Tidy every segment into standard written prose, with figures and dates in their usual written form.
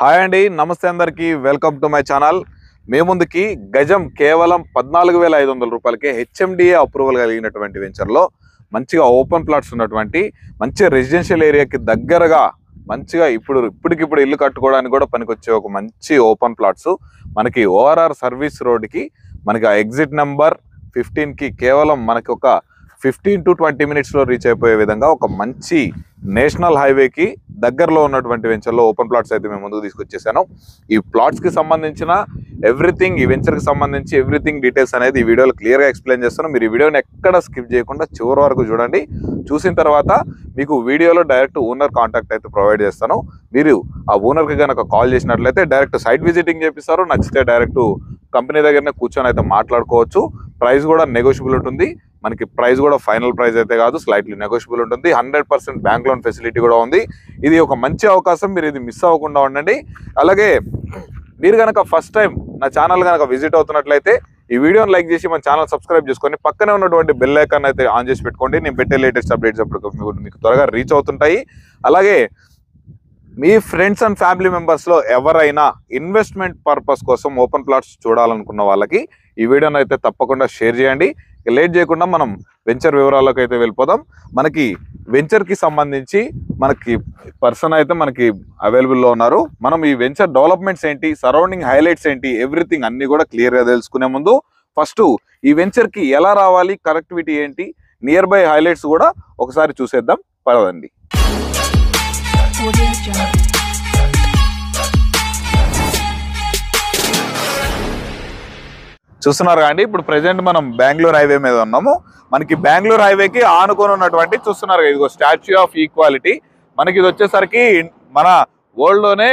Hi అండి, నమస్తే అందరికి. Welcome to my channel. మే ముందుకి గజం కేవలం 14,500 రూపాయలకే హెచ్ఎండిఏ అప్రూవల్ కలిగినటువంటి వెంచర్లో మంచిగా ఓపెన్ ప్లాట్స్ ఉన్నటువంటి మంచి రెసిడెన్షియల్ ఏరియాకి దగ్గరగా మంచిగా ఇప్పటికిప్పుడు ఇల్లు కట్టుకోవడానికి కూడా పనికొచ్చే ఒక మంచి ఓపెన్ ప్లాట్స్ మనకి ఓఆర్ఆర్ సర్వీస్ రోడ్కి మనకి ఎగ్జిట్ నెంబర్ 15కి కేవలం మనకి ఒక 15 to 20 మినిట్స్లో రీచ్ అయిపోయే విధంగా ఒక మంచి నేషనల్ హైవేకి దగ్గరలో ఉన్నటువంటి వెంచర్లో ఓపెన్ ప్లాట్స్ అయితే మేము ముందుకు తీసుకొచ్చేసాను. ఈ ప్లాట్స్కి సంబంధించిన ఎవ్రీథింగ్, ఈ వెంచర్కి సంబంధించి ఎవ్రీథింగ్ డీటెయిల్స్ అనేది ఈ వీడియోలో క్లియర్గా ఎక్స్ప్లెయిన్ చేస్తాను. మీరు ఈ వీడియోని ఎక్కడ స్కిప్ చేయకుండా చివరి వరకు చూడండి. చూసిన తర్వాత మీకు వీడియోలో డైరెక్ట్ ఓనర్ కాంటాక్ట్ అయితే ప్రొవైడ్ చేస్తాను. మీరు ఆ ఓనర్కి కనుక కాల్ చేసినట్లయితే డైరెక్ట్ సైట్ విజిటింగ్ చేపిస్తారు. నచ్చితే డైరెక్ట్ కంపెనీ దగ్గరనే కూర్చొని అయితే మాట్లాడుకోవచ్చు. ప్రైస్ కూడా నెగోషియబుల్ ఉంటుంది. మనకి ప్రైస్ కూడా ఫైనల్ ప్రైస్ అయితే కాదు, స్లైట్లీ నెగోషియబుల్ ఉంటుంది. 100% బ్యాంక్ లోన్ ఫెసిలిటీ కూడా ఉంది. ఇది ఒక మంచి అవకాశం, మీరు ఇది మిస్ అవ్వకుండా ఉండండి. అలాగే మీరు కనుక ఫస్ట్ టైం నా ఛానల్ కనుక విజిట్ అవుతున్నట్లయితే ఈ వీడియోని లైక్ చేసి మన ఛానల్ సబ్స్క్రైబ్ చేసుకొని పక్కనే ఉన్నటువంటి బెల్ ఐకాన్ అయితే ఆన్ చేసి పెట్టుకోండి. నేను పెట్టే లేటెస్ట్ అప్డేట్స్ అప్పుడు మీకు త్వరగా రీచ్ అవుతుంటాయి. అలాగే మీ ఫ్రెండ్స్ అండ్ ఫ్యామిలీ మెంబర్స్లో ఎవరైనా ఇన్వెస్ట్మెంట్ పర్పస్ కోసం ఓపెన్ ప్లాట్స్ చూడాలనుకున్న వాళ్ళకి ఈ వీడియోని అయితే తప్పకుండా షేర్ చేయండి. లేట్ చేయకుండా మనం వెంచర్ వివరాలకు అయితే వెళ్ళిపోదాం. మనకి వెంచర్కి సంబంధించి మనకి పర్సన్ అయితే మనకి అవైలబుల్లో ఉన్నారు. మనం ఈ వెంచర్ డెవలప్మెంట్స్ ఏంటి, సరౌండింగ్ హైలైట్స్ ఏంటి, ఎవ్రీథింగ్ అన్ని కూడా క్లియర్గా తెలుసుకునే ముందు ఫస్ట్ ఈ వెంచర్కి ఎలా రావాలి, కనెక్టివిటీ ఏంటి, నియర్ బై హైలైట్స్ కూడా ఒకసారి చూసేద్దాం పదండి. చూస్తున్నారు కానీ ఇప్పుడు ప్రెసెంట్ మనం బెంగళూరు హైవే మీద ఉన్నాము. మనకి బెంగళూరు హైవేకి ఆనుకొని ఉన్నటువంటి చూస్తున్నారు ఇదిగో స్టాచ్యూ ఆఫ్ ఈక్వాలిటీ. మనకి ఇది వచ్చేసరికి మన వరల్డ్లోనే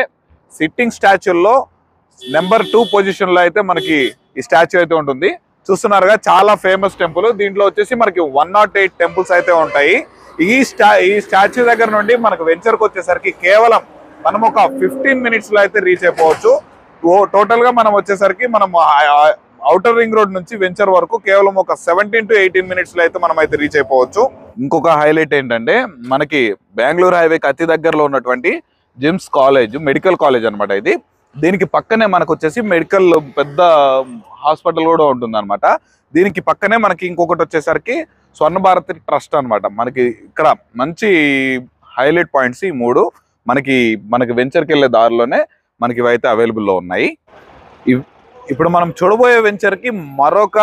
సిట్టింగ్ స్టాచ్యూల్లో నెంబర్ 2 పొజిషన్లో అయితే మనకి ఈ స్టాచ్యూ అయితే ఉంటుంది. చూస్తున్నారుగా, చాలా ఫేమస్ టెంపుల్. దీంట్లో వచ్చేసి మనకి 108 టెంపుల్స్ అయితే ఉంటాయి. ఈ స్టాచ్యూ దగ్గర నుండి మనకు వెంచర్కి వచ్చేసరికి కేవలం మనం ఒక 15 మినిట్స్లో అయితే రీచ్ అయిపోవచ్చు. టోటల్గా మనం వచ్చేసరికి మనం ఔటర్ రింగ్ రోడ్ నుంచి వెంచర్ వరకు కేవలం ఒక 17 to 18 మినిట్స్లో అయితే మనం అయితే రీచ్ అయిపోవచ్చు. ఇంకొక హైలైట్ ఏంటంటే మనకి బెంగళూరు హైవేకి అతి దగ్గరలో ఉన్నటువంటి జిమ్స్ కాలేజ్, మెడికల్ కాలేజ్ అనమాట ఇది. దీనికి పక్కనే మనకు వచ్చేసి మెడికల్ పెద్ద హాస్పిటల్ కూడా ఉంటుంది అనమాట. దీనికి పక్కనే మనకి ఇంకొకటి వచ్చేసరికి స్వర్ణ భారతి ట్రస్ట్ అనమాట. మనకి ఇక్కడ మంచి హైలైట్ పాయింట్స్ ఈ 3 మనకి వెంచర్కి వెళ్ళే దారిలోనే మనకి ఇవైతే అవైలబుల్లో ఉన్నాయి. ఇప్పుడు మనం చూడబోయే వెంచర్కి మరొక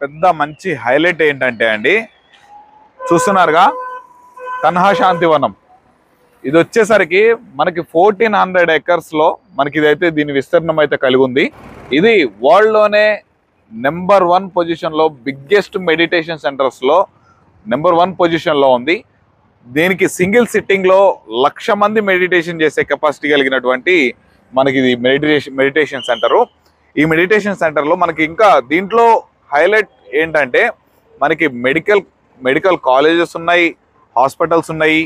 పెద్ద మంచి హైలైట్ ఏంటంటే అండి, చూస్తున్నారుగా కన్హా శాంతివనం. ఇది వచ్చేసరికి మనకి 1400 acres మనకి ఇదైతే దీని విస్తీర్ణం అయితే కలిగి ఉంది. ఇది వరల్డ్లోనే నెంబర్ 1 పొజిషన్లో బిగ్గెస్ట్ మెడిటేషన్ సెంటర్స్లో నెంబర్ 1 పొజిషన్లో ఉంది. దీనికి సింగిల్ సిట్టింగ్లో 1,00,000 మంది మెడిటేషన్ చేసే కెపాసిటీ కలిగినటువంటి మనకి ఇది మెడిటేషన్ సెంటరు. ఈ మెడిటేషన్ సెంటర్లో మనకి ఇంకా దీంట్లో హైలైట్ ఏంటంటే మనకి మెడికల్ కాలేజెస్ ఉన్నాయి, హాస్పిటల్స్ ఉన్నాయి,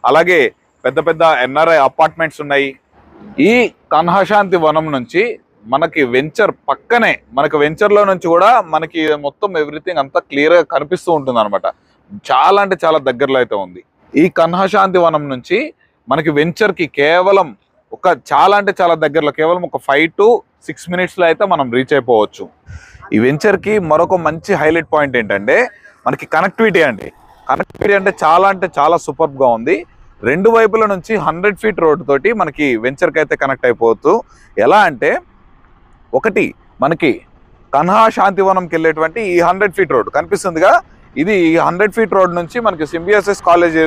అలాగే పెద్ద పెద్ద ఎన్ఆర్ఐ అపార్ట్మెంట్స్ ఉన్నాయి. ఈ కన్హాశాంతి వనం నుంచి మనకి వెంచర్ పక్కనే, మనకి వెంచర్లో నుంచి కూడా మనకి మొత్తం ఎవ్రీథింగ్ అంతా క్లియర్గా కనిపిస్తూ ఉంటుంది అనమాట. చాలా అంటే చాలా దగ్గరలో అయితే ఉంది. ఈ కన్హాశాంతి వనం నుంచి మనకి వెంచర్కి కేవలం చాలా అంటే చాలా దగ్గరలో కేవలం ఒక 5 to 6 మినిట్స్లో అయితే మనం రీచ్ అయిపోవచ్చు. ఈ వెంచర్కి మరొక మంచి హైలైట్ పాయింట్ ఏంటంటే మనకి కనెక్టివిటీ అంటే చాలా సూపర్గా ఉంది. 2 వైపుల నుంచి 100 feet రోడ్ తోటి మనకి వెంచర్కి అయితే కనెక్ట్ అయిపోవచ్చు. ఎలా అంటే ఒకటి మనకి కన్హా శాంతివనంకి వెళ్ళేటువంటి ఈ 100 feet రోడ్ కనిపిస్తుందిగా, ఇది 100 feet రోడ్ నుంచి మనకి సింబియోసిస్ కాలేజ్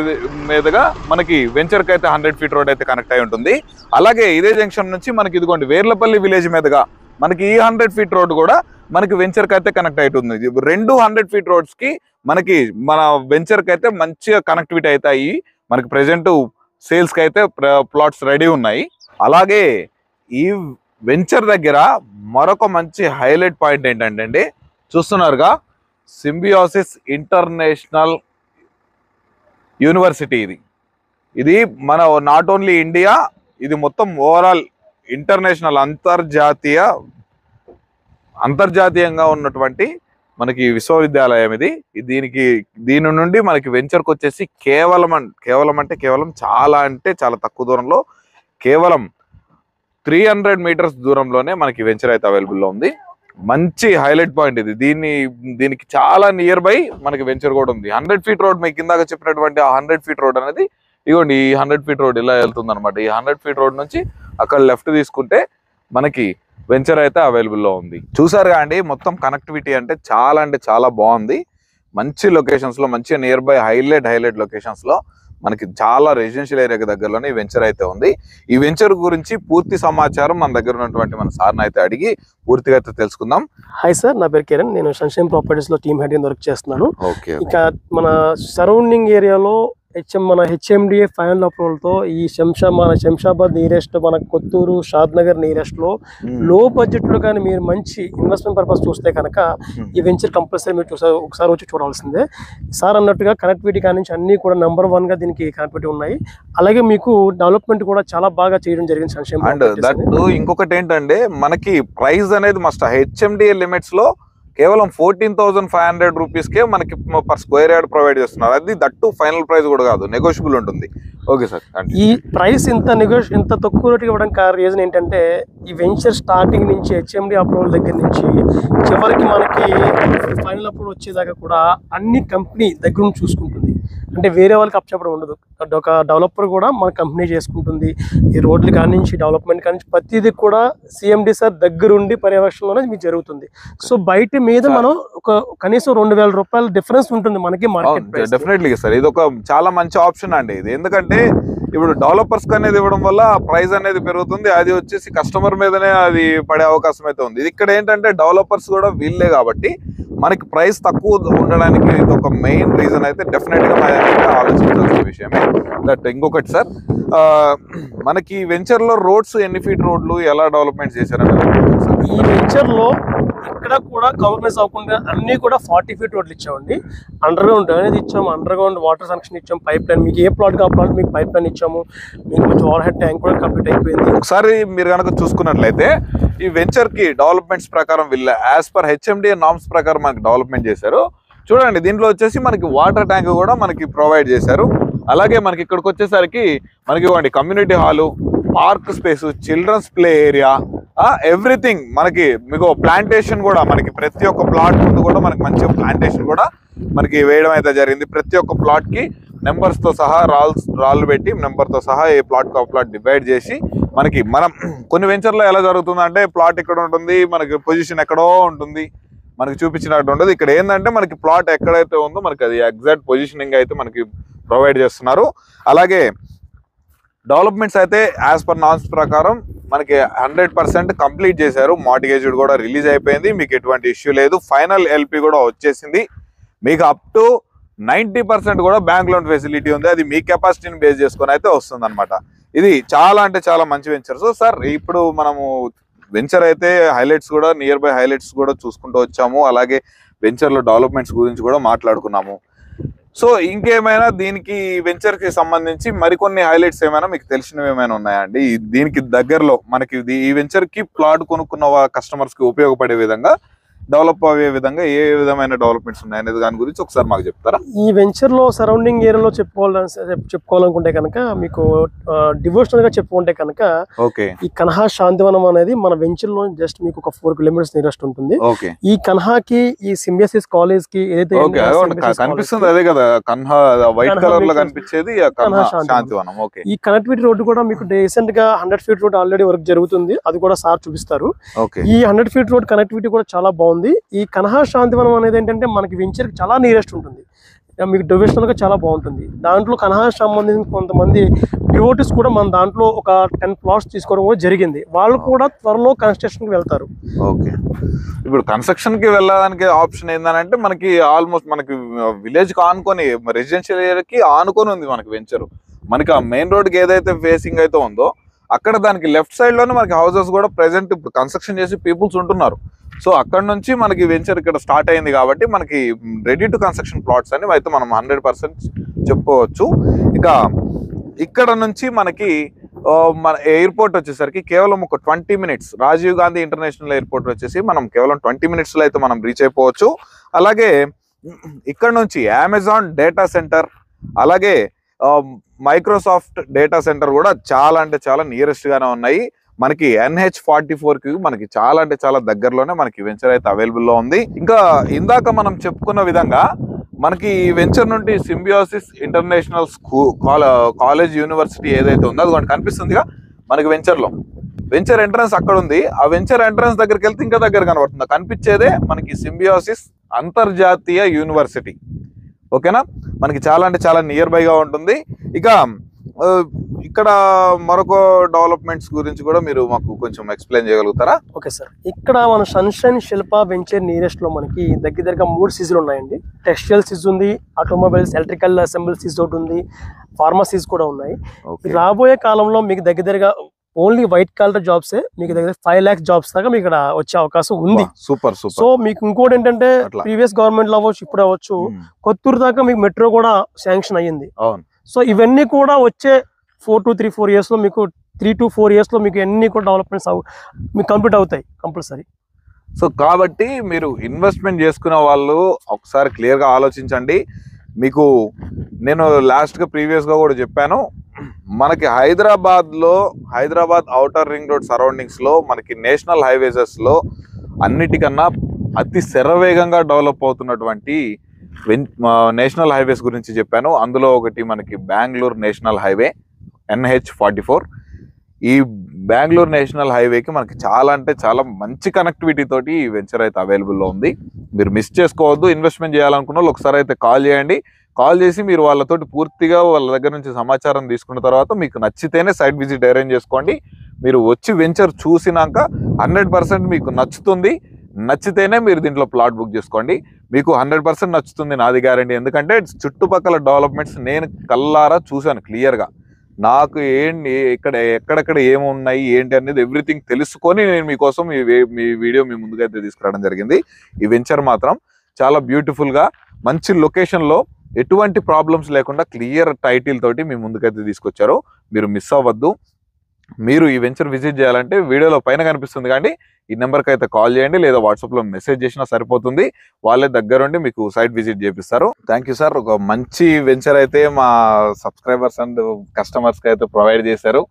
మీదుగా మనకి వెంచర్కి అయితే 100 feet రోడ్ అయితే కనెక్ట్ అయి ఉంటుంది. అలాగే ఇదే జంక్షన్ నుంచి మనకి ఇదిగోండి వేర్లపల్లి విలేజ్ మీదుగా మనకి ఈ 100 feet రోడ్ కూడా మనకి వెంచర్కి అయితే కనెక్ట్ అవుతుంది. 2 100 feet రోడ్స్కి మనకి మన వెంచర్కి అయితే మంచిగా కనెక్టివిటీ అవుతాయి. మనకి ప్రెసెంట్ సేల్స్కి అయితే ప్లాట్స్ రెడీ ఉన్నాయి. అలాగే ఈ వెంచర్ దగ్గర మరొక మంచి హైలైట్ పాయింట్ ఏంటంటే అండి, చూస్తున్నారుగా సింబియోసిస్ ఇంటర్నేషనల్ యూనివర్సిటీ. ఇది మన నాట్ ఓన్లీ ఇండియా, ఇది మొత్తం ఓవరాల్ ఇంటర్నేషనల్ అంతర్జాతీయంగా ఉన్నటువంటి మనకి విశ్వవిద్యాలయం ఇది. దీని నుండి మనకి వెంచర్కి వచ్చేసి కేవలం చాలా తక్కువ దూరంలో కేవలం 300 మీటర్స్ దూరంలోనే మనకి వెంచర్ అయితే అవైలబుల్లో ఉంది. మంచి హైలైట్ పాయింట్ ఇది. దీనికి చాలా నియర్ బై మనకి వెంచర్ కూడా ఉంది. 100 ఫీట్ రోడ్ మీకు ఇందాక చెప్పినటువంటి ఆ 100 ఫీట్ రోడ్ అనేది ఇగోండి, ఈ 100 ఫీట్ రోడ్ ఇలా వెళ్తుంది అనమాట. ఈ 100 ఫీట్ రోడ్ నుంచి అక్కడ లెఫ్ట్ తీసుకుంటే మనకి వెంచర్ అయితే అవైలబుల్లో ఉంది. చూసారుగా అండి, మొత్తం కనెక్టివిటీ అంటే చాలా బాగుంది. మంచి లొకేషన్స్ లో, మంచి నియర్ బై హైలైట్ లొకేషన్స్ లో మనకి చాలా రెసిడెన్షియల్ ఏరియాకి దగ్గరలోనే ఈ వెంచర్ అయితే ఉంది. ఈ వెంచర్ గురించి పూర్తి సమాచారం మన దగ్గర ఉన్నటువంటి మన సార్ని అయితే అడిగి పూర్తిగా అయితే తెలుసుకుందాం. హాయ్ సార్, నా పేరు కిరణ్. నేను సన్షైన్ ప్రాపర్టీస్ లో టీమ్ హెడ్ వర్క్ చేస్తున్నాను. ఓకే. ఇక మన సరౌండింగ్ ఏరియాలో మన హెచ్ఎండిఏ ఫైనల్ అప్రూవల్ తో ఈ శంషాబాద్ నియరెస్ట్, మన కొత్తూరు, షాద్ నగర్ నియరెస్ట్ లో లో బడ్జెట్ లో కానీ మీరు మంచి ఇన్వెస్ట్మెంట్ పర్పస్ చూస్తే కనుక ఈ వెంచర్ కంపల్సరీ మీరు ఒకసారి వచ్చి చూడాల్సిందే. సార్ అన్నట్టుగా కనెక్టివిటీ కానీ అన్ని కూడా నెంబర్ 1 గా దీనికి కనెక్టివిటీ ఉన్నాయి. అలాగే మీకు డెవలప్మెంట్ కూడా చాలా బాగా చేయడం జరిగింది సన్షైన్. ఇంకొకటి ఏంటంటే మనకి ప్రైస్ అనేది మస్ట్ హెచ్ఎండిఏ లిమిట్స్ లో కేవలం 14,500 రూపీస్కే మనకి పర్ స్క్వేర్ యార్డ్ ప్రొవైడ్ చేస్తున్నారు. అది దట్టు ఫైనల్ ప్రైస్ కూడా కాదు, నెగోషియబుల్ ఉంటుంది. ఓకే సార్, ఈ ప్రైస్ ఇంత తక్కువ రేటుకి ఇవ్వడం రీజన్ ఏంటంటే ఈ వెంచర్ స్టార్టింగ్ నుంచి హెచ్ఎండి అప్రూవల్ దగ్గర నుంచి చివరికి మనకి ఫైనల్ అప్రూవల్ వచ్చేదాకా కూడా అన్ని కంపెనీ దగ్గర నుంచి చూసుకుంటుంది. అంటే వేరే వాళ్ళకి అప్పచెప్పడం ఉండదు. ఒక డెవలపర్ కూడా మన కంపెనీ చేసుకుంటుంది. ఈ రోడ్లు కానించి డెవలప్మెంట్ కానించి ప్రతిదీ కూడా సిఎండి సార్ దగ్గరుండి పర్యవేక్షణలోనే మీకు జరుగుతుంది. సో బయట మీద మనం ఒక కనీసం 2,000 రూపాయల డిఫరెన్స్ ఉంటుంది మనకి మార్కెట్ ప్రైస్. డెఫినెట్లీ సార్, ఇది ఒక చాలా మంచి ఆప్షన్ అండి ఇది. ఎందుకంటే ఇప్పుడు డెవలపర్స్ అనేది ఇవ్వడం వల్ల ప్రైస్ అనేది పెరుగుతుంది, అది వచ్చేసి కస్టమర్ మీదనే అది పడే అవకాశం అయితే ఉంది. ఇది ఇక్కడ ఏంటంటే డెవలపర్స్ కూడా వీళ్ళే కాబట్టి మనకి ప్రైస్ తక్కువ ఉండడానికి ఇది ఒక మెయిన్ రీజన్ అయితే డెఫినెట్ గా ఆలోచించాల్సిన విషయమే. దట్ ఇంకొకటి సార్, మనకి వెంచర్ లో రోడ్స్ ఎన్ని ఫీట్ రోడ్లు ఎలా డెవలప్మెంట్ చేశారని ఈ వెంచర్ లో ఇక్కడ కూడా కాంప్రమైజ్ అవ్వకుండా అన్ని కూడా 40 ఫీట్ రోడ్లు ఇచ్చామండి. అండర్ గ్రౌండ్ అనేది ఇచ్చాము, అండర్ గ్రౌండ్ వాటర్ కనెక్షన్ ఇచ్చాము, పైప్ లైన్ మీకు ఏ ప్లాట్ కా ప్లాట్ మీకు పైప్ లైన్ ఇచ్చాము. మీకు మంచి ఓవర్ హెడ్ ట్యాంక్ కూడా కంప్లీట్ అయిపోయింది. ఒకసారి మీరు కనుక చూసుకున్నట్లయితే ఈ వెంచర్ కి డెవలప్మెంట్స్ ప్రకారం వీళ్ళ యాజ్ పర్ హెచ్ఎండిఏ నామ్స్ ప్రకారం మనకి డెవలప్మెంట్ చేశారు. చూడండి, దీంట్లో వచ్చేసి మనకి వాటర్ ట్యాంక్ కూడా మనకి ప్రొవైడ్ చేశారు. అలాగే మనకి ఇక్కడికి వచ్చేసరికి మనకి community hall, park space, children's play area, everything మనకి మీకు ప్లాంటేషన్ కూడా మనకి ప్రతి ఒక్క ప్లాట్ ముందు కూడా మనకి మంచి ప్లాంటేషన్ కూడా మనకి వేయడం అయితే జరిగింది. ప్రతి ఒక్క ప్లాట్ కి నెంబర్స్ తో సహా రాళ్ళు పెట్టి నెంబర్ తో సహా ఏ ప్లాట్ కు ప్లాట్ డివైడ్ చేసి మనకి మనం కొన్ని వెంచర్ లో ఎలా జరుగుతుందంటే ప్లాట్ ఇక్కడ ఉంటుంది, మనకి పొజిషన్ ఎక్కడో ఉంటుంది, మనకి చూపించినట్టు ఉండదు. ఇక్కడ ఏంటంటే మనకి ప్లాట్ ఎక్కడైతే ఉందో మనకి అది ఎగ్జాక్ట్ పొజిషనింగ్ అయితే మనకి ప్రొవైడ్ చేస్తున్నారు. అలాగే డెవలప్మెంట్స్ అయితే యాజ్ పర్ నామ్స్ ప్రకారం మనకి 100% కంప్లీట్ చేశారు. మార్టిగేజ్ కూడా రిలీజ్ అయిపోయింది, మీకు ఎటువంటి ఇష్యూ లేదు. ఫైనల్ ఎల్పి కూడా వచ్చేసింది. మీకు అప్ టు 90% కూడా బ్యాంక్ లోన్ ఫెసిలిటీ ఉంది. అది మీ కెపాసిటీని బేస్ చేసుకొని అయితే వస్తుంది అనమాట. ఇది చాలా మంచి వెంచర్. సో సార్, ఇప్పుడు మనము వెంచర్ అయితే హైలైట్స్ కూడా నియర్ బై హైలైట్స్ కూడా చూసుకుంటూ వచ్చాము. అలాగే వెంచర్ లో డెవలప్మెంట్స్ గురించి కూడా మాట్లాడుకున్నాము. సో ఇంకేమైనా దీనికి వెంచర్ కి సంబంధించి మరికొన్ని హైలైట్స్ ఏమైనా మీకు తెలిసినవి ఏమైనా ఉన్నాయండి? దీనికి దగ్గరలో మనకి ఈ వెంచర్ కి ప్లాట్ కొనుక్కున్న కస్టమర్స్ కి ఉపయోగపడే విధంగా, డెవలప్ అయ్యే విధంగా ఏ విధమైన డెవలప్మెంట్స్ ఉన్నాయనేది దాని గురించి ఒకసారి మాకు చెప్తారా? ఈ వెంచర్ లో సరౌండింగ్ ఏరియాలో చెప్పుకోవాలనుకుంటే కనుక మీకు డివోషనల్ గా చెప్పుకుంటే కనుక ఈ కన్హా శాంతివనం అనేది మన వెంచర్ లో జస్ట్ మీకు ఒక 4 కిలోమీటర్స్ నియరెస్ట్ ఉంటుంది. ఈ కన్హాకి ఈ సింబియోసిస్ కాలేజ్ కి ఏదైతే కనిపిస్తుంది అదే కదా కన్హా వైట్ కలర్ లో కనిపించేది శాంతివనం. ఈ కనెక్టివిటీ రోడ్డు కూడా మీకు రీసెంట్ గా 100 ఫీట్ రోడ్ ఆల్రెడీ వర్క్ జరుగుతుంది, అది కూడా సార్ చూపిస్తారు. ఈ 100 ఫీట్ రోడ్ కనెక్టివిటీ కూడా చాలా బాగుంది. ఈ కన్హా శాంతివనం అనేది ఏంటంటే మనకి వెంచర్ కి చాలా నియరెస్ట్ ఉంటుంది, మీకు డివిజనల్ గా చాలా బాగుంటుంది. దాంట్లో కన్హా సంబంధించిన కొంతమంది డివోటీస్ కూడా మన దాంట్లో ఒక 10 ప్లాట్స్ తీసుకోవడం కూడా జరిగింది. వాళ్ళు కూడా త్వరలో కన్స్ట్రక్షన్ కి వెళ్తారు. ఓకే, ఇప్పుడు కన్స్ట్రక్షన్ కి వెళ్ళడానికి ఆప్షన్ ఏంటంటే మనకి ఆల్మోస్ట్ మనకి విలేజ్ కి ఆనుకొని రెసిడెన్షియల్ ఏరియాకి ఆనుకొని ఉంది మనకి వెంచర్. మనకి ఆ మెయిన్ రోడ్ కి ఏదైతే ఫేసింగ్ అయితే ఉందో అక్కడ దానికి లెఫ్ట్ సైడ్ లోనే మనకి హౌసెస్ కూడా ప్రెసెంట్ ఇప్పుడు కన్స్ట్రక్షన్ చేసి పీపుల్స్ ఉంటున్నారు. సో అక్కడ నుంచి మనకి వెంచర్ ఇక్కడ స్టార్ట్ అయింది కాబట్టి మనకి రెడీ టు కన్స్ట్రక్షన్ ప్లాట్స్ అని అయితే మనం 100% చెప్పుకోవచ్చు. ఇక ఇక్కడ నుంచి మనకి మన ఎయిర్పోర్ట్ వచ్చేసరికి కేవలం ఒక 20 minutes, Rajiv Gandhi international airport వచ్చేసి మనం కేవలం 20 మినిట్స్ లో అయితే మనం రీచ్ అయిపోవచ్చు. అలాగే ఇక్కడ నుంచి అమెజాన్ డేటా సెంటర్, అలాగే మైక్రోసాఫ్ట్ డేటా సెంటర్ కూడా చాలా నియరెస్ట్ గానే ఉన్నాయి. మనకి NH44కి మనకి చాలా అంటే చాలా దగ్గరలోనే మనకి వెంచర్ అయితే అవైలబుల్ లో ఉంది. ఇంకా ఇందాక మనం చెప్పుకున్న విధంగా మనకి ఈ వెంచర్ నుండి సింబియోసిస్ ఇంటర్నేషనల్ కాలేజ్ యూనివర్సిటీ ఏదైతే ఉందో అది కనిపిస్తుందిగా మనకి వెంచర్ ఎంట్రన్స్ అక్కడ ఉంది. ఆ వెంచర్ ఎంట్రన్స్ దగ్గరికి వెళ్తే ఇంకా దగ్గర కనబడుతుంది. కనిపించేదే మనకి సింబియోసిస్ అంతర్జాతీయ యూనివర్సిటీ. ఓకేనా, మనకి చాలా అంటే చాలా నియర్ బైగా ఉంటుంది. ఇక ఇక్కడ మరొక డెవలప్మెంట్స్ గురించి కూడా మీరు మాకు కొంచెం ఎక్స్ప్లెయిన్ చేయగలుగుతారా? ఓకే సార్, ఇక్కడ మన సన్షైన్ శిల్ప వెంచర్ నియరెస్ట్ లో మనకి దగ్గరగా 3 సీజులు ఉన్నాయండి. టెక్స్టైల్ సీజ్ ఉంది, ఆటోమొబైల్స్ ఎలక్ట్రికల్ అసెంబ్లీ సీజ్ ఒకటి ఉంది, ఫార్మా సీజ్ కూడా ఉన్నాయి. రాబోయే కాలంలో మీకు దగ్గరగా ఓన్లీ వైట్ కాలర్ జాబ్సే మీకు దగ్గర 5 lakhs జాబ్స్ దాకా మీకు ఇక్కడ వచ్చే అవకాశం ఉంది. సూపర్. సో మీకు ఇంకోటి ఏంటంటే ప్రీవియస్ గవర్నమెంట్ లో అవ్వచ్చు, ఇప్పుడు అవ్వచ్చు, కొత్తూరు దాకా మీకు మెట్రో కూడా శాంక్షన్ అయ్యింది. సో ఇవన్నీ కూడా వచ్చే 4 to 4 years లో మీకు 3 to 4 years లో మీకు అన్ని కూడా డెవలప్మెంట్స్ మీకు కంప్లీట్ అవుతాయి కంపల్సరీ. సో కాబట్టి మీరు ఇన్వెస్ట్మెంట్ చేసుకునే వాళ్ళు ఒకసారి క్లియర్గా ఆలోచించండి. మీకు నేను లాస్ట్గా ప్రీవియస్గా కూడా చెప్పాను, మనకి హైదరాబాద్ ఔటర్ రింగ్ రోడ్ సరౌండింగ్స్లో మనకి నేషనల్ హైవేసెస్లో అన్నిటికన్నా అతి శరవేగంగా డెవలప్ అవుతున్నటువంటి నేషనల్ హైవేస్ గురించి చెప్పాను. అందులో ఒకటి మనకి బెంగళూరు నేషనల్ హైవే NH44. ఈ బెంగళూరు నేషనల్ హైవేకి మనకి చాలా అంటే చాలా మంచి కనెక్టివిటీ తోటి ఈ వెంచర్ అయితే అవైలబుల్లో ఉంది. మీరు మిస్ చేసుకోవద్దు. ఇన్వెస్ట్మెంట్ చేయాలనుకున్న వాళ్ళు ఒకసారి అయితే కాల్ చేయండి. కాల్ చేసి మీరు వాళ్ళతోటి పూర్తిగా వాళ్ళ దగ్గర నుంచి సమాచారం తీసుకున్న తర్వాత మీకు నచ్చితేనే సైట్ విజిట్ అరేంజ్ చేసుకోండి. మీరు వచ్చి వెంచర్ చూసినాక 100% మీకు నచ్చితేనే మీరు దీంట్లో ప్లాట్ బుక్ చేసుకోండి. మీకు 100% నచ్చుతుంది, నాది గ్యారంటీ. ఎందుకంటే చుట్టుపక్కల డెవలప్మెంట్స్ నేను కల్లారా చూశాను క్లియర్గా. నాకు ఎక్కడెక్కడ ఏమున్నాయి ఏంటి అనేది ఎవ్రీథింగ్ తెలుసుకొని నేను మీకోసం మీ వీడియో మీ ముందుకైతే తీసుకురావడం జరిగింది. ఈ వెంచర్ మాత్రం చాలా బ్యూటిఫుల్గా మంచి లొకేషన్లో ఎటువంటి ప్రాబ్లమ్స్ లేకుండా క్లియర్ టైటిల్ తోటి మీ ముందుకైతే తీసుకొచ్చారు. మీరు మిస్ అవ్వద్దు. మీరు ఈ వెంచర్ విజిట్ చేయాలంటే వీడియోలో పైన కనిపిస్తుంది కానీ ఈ నెంబర్కి అయితే కాల్ చేయండి, లేదా వాట్సాప్లో మెసేజ్ చేసినా సరిపోతుంది. వాళ్ళే దగ్గరుండి మీకు సైట్ విజిట్ చేపిస్తారు. Thank you sir. ఒక మంచి వెంచర్ అయితే మా సబ్స్క్రైబర్స్ అండ్ కస్టమర్స్కి అయితే ప్రొవైడ్ చేశారు.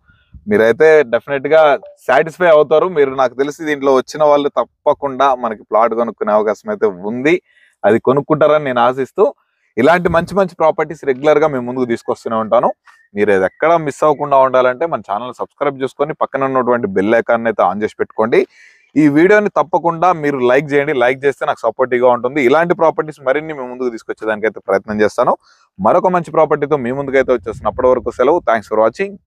మీరైతే డెఫినెట్గా సాటిస్ఫై అవుతారు. మీరు నాకు తెలిసి దీంట్లో వచ్చిన వాళ్ళు తప్పకుండా మనకి ప్లాట్ కొనుక్కునే అవకాశం అయితే ఉంది. అది కొనుక్కుంటారని నేను ఆశిస్తూ ఇలాంటి మంచి ప్రాపర్టీస్ రెగ్యులర్గా మేము ముందుకు తీసుకొస్తూనే ఉంటాను. మీరు అది ఎక్కడ మిస్ అవ్వకుండా ఉండాలంటే మన ఛానల్ సబ్స్క్రైబ్ చేసుకొని పక్కన ఉన్నటువంటి బెల్ ఐకాన్ అయితే ఆన్ చేసి పెట్టుకోండి. ఈ వీడియోని తప్పకుండా మీరు లైక్ చేయండి. లైక్ చేస్తే నాకు సపోర్టివ్గా ఉంటుంది. ఇలాంటి ప్రాపర్టీస్ మరిన్ని మేము ముందుకు తీసుకొచ్చేదానికి అయితే ప్రయత్నం చేస్తాను. మరొక మంచి ప్రాపర్టీతో మీ ముందుకైతే వచ్చేస్తున్నప్పటి వరకు సెలవు. Thanks for watching.